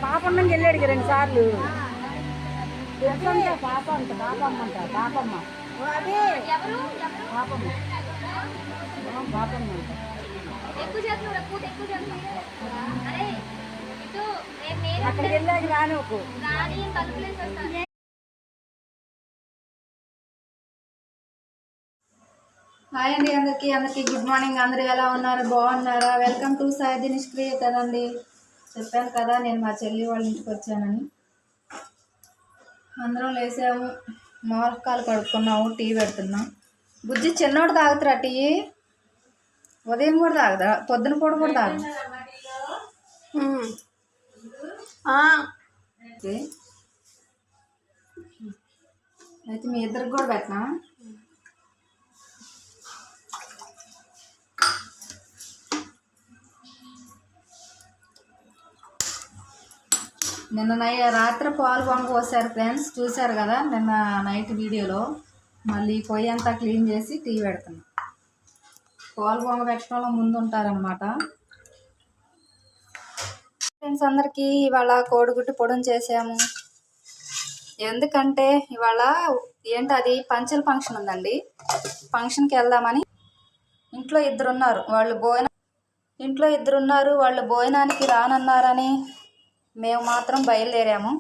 పాపమ్మని వెళ్ళాడు 2 సార్లు. పాప అంట పాపమ్మ అంట పాపమ్మ పాపమ్మ పాపమ్మ అంట. అక్కడికి వెళ్ళాక రాని ఒక హాయ్ అండి అందరికీ గుడ్ మార్నింగ్. అందరూ ఎలా ఉన్నారు? బాగున్నారా? వెల్కమ్ టు సాయి నిష్క్రియ కదండి. చెప్పాను కదా నేను మా చెల్లి వాళ్ళ ఇంటికి వచ్చానని. అందరం లేసాము, మొలకాలు కడుక్కున్నాము, టీ పెడుతున్నాం. బుజ్జి చిన్నోడు తాగుతురా టీ? ఉదయం కూడా తాగుదా? పొద్దున పూట కూడా తాగు. అయితే మీ ఇద్దరికి కూడా పెట్టినా? నిన్న రాత్రి పాలు పొంగ పోసారు ఫ్రెండ్స్, చూశారు కదా నిన్న నైట్ వీడియోలో. మళ్ళీ పొయ్యి అంతా క్లీన్ చేసి టీ పెడుతున్నాం. పాలు పొంగ పెట్టడంలో ముందు ఉంటారనమాట. ఫ్రెండ్స్ అందరికీ ఇవాళ కోడిగుడ్డు పొడుం చేసాము. ఎందుకంటే ఇవాళ అది పంచల ఫంక్షన్ ఉందండి. ఫంక్షన్కి వెళ్దామని ఇంట్లో ఇద్దరున్నారు వాళ్ళు భోజనానికి రానన్నారని మేము మాత్రం బయలుదేరాము.